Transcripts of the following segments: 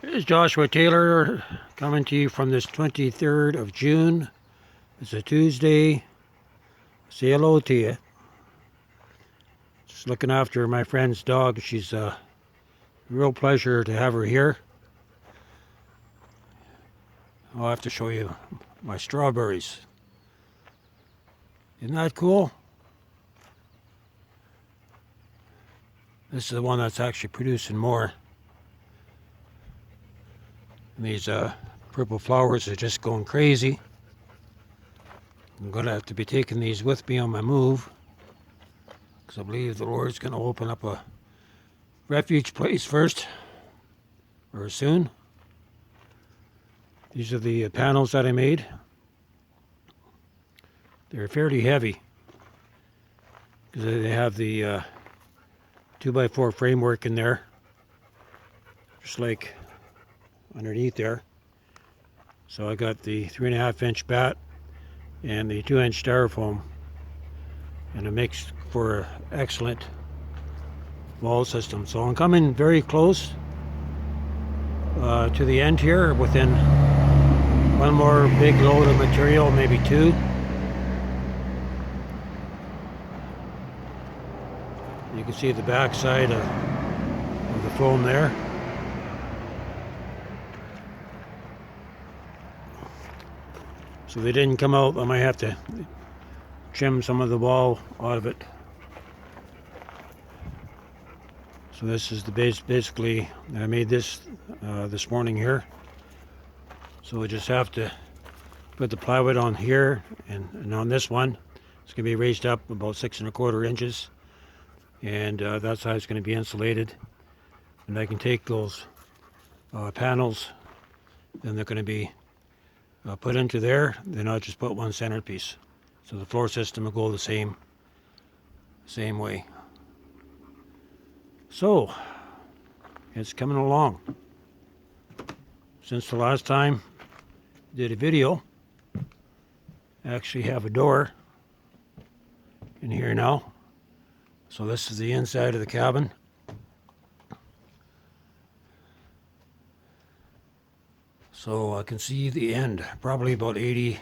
It's Joshua Taylor coming to you from this 23rd of June. It's a Tuesday. Say hello to you. Just looking after my friend's dog. She's a real pleasure to have her here. I'll have to show you my strawberries. Isn't that cool? This is the one that's actually producing more. And these purple flowers are just going crazy. I'm going to have to be taking these with me on my move, because I believe the Lord's going to open up a refuge place first, or soon. These are the panels that I made. They're fairly heavy, because they have the 2x4 framework in there, just like underneath there. So I got the 3.5-inch bat and the 2-inch styrofoam, and it makes for an excellent wall system. So I'm coming very close to the end here, within one more big load of material, maybe two. You can see the back side of the foam there. So they didn't come out. I might have to trim some of the wall out of it. So this is the base. Basically, I made this this morning here. So we just have to put the plywood on here, and on this one, it's going to be raised up about 6.25 inches, and that's how it's going to be insulated. And I can take those panels, and they're going to be put into there. Then I'll just put one centerpiece, so the floor system will go the same way. So it's coming along. Since the last time I did a video, I actually have a door in here now. So this is the inside of the cabin. So I can see the end, probably about 80%,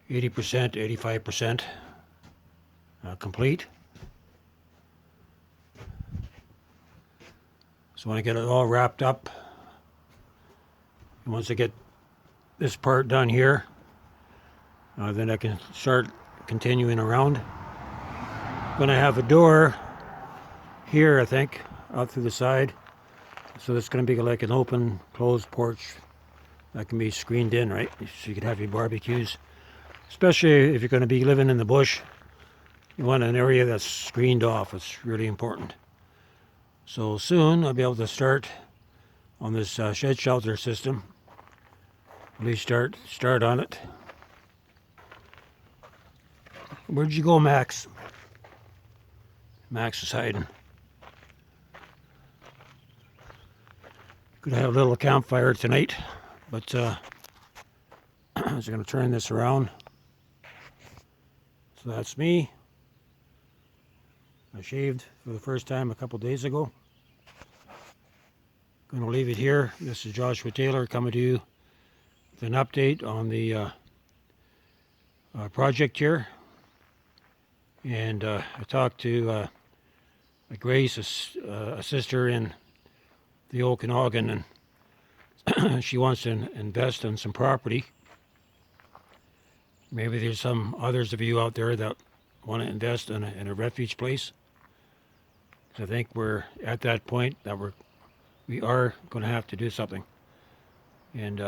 85% complete. So when I get it all wrapped up, and once I get this part done here, then I can start continuing around. I'm going to have a door here, I think, out through the side. So it's going to be like an open, closed porch that can be screened in, right? So you can have your barbecues. Especially if you're going to be living in the bush, you want an area that's screened off. It's really important. So soon I'll be able to start on this shed shelter system. At least start on it. Where'd you go, Max? Max is hiding. Could have a little campfire tonight, but I'm just going to turn this around. So that's me. I shaved for the first time a couple days ago. Going to leave it here. This is Joshua Taylor coming to you with an update on the project here. And I talked to Grace, a sister in the Okanagan, and she wants to invest in some property. Maybe there's some others of you out there that want to invest in a refuge place. I think we're at that point that we are going to have to do something. And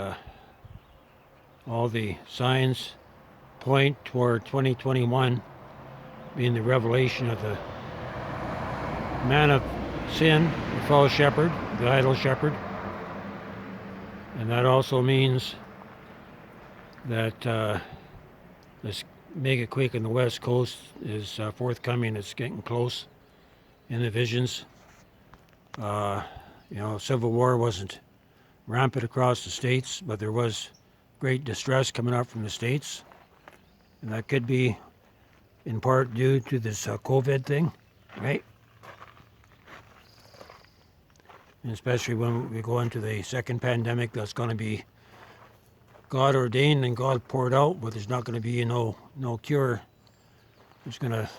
all the signs point toward 2021 being the revelation of the man of sin, the false shepherd, the idol shepherd. And that also means that this mega quake on the west coast is forthcoming. It's getting close in the visions. Civil war wasn't rampant across the states, but there was great distress coming up from the states. And that could be in part due to this COVID thing, right? And especially when we go into the second pandemic, that's going to be God ordained and God poured out, but there's not going to be no cure. It's going to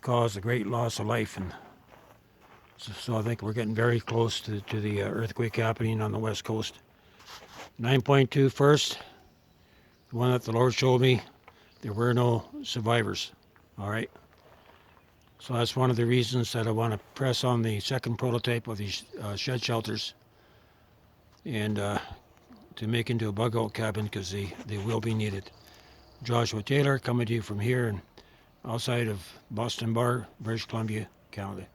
cause a great loss of life. And so I think we're getting very close to the earthquake happening on the west coast. 9.2 first, the one that the Lord showed me, there were no survivors. All right. So that's one of the reasons that I want to press on the second prototype of these shed shelters, and to make into a bug out cabin, because they will be needed. Joshua Taylor coming to you from here and outside of Boston Bar, British Columbia, Canada.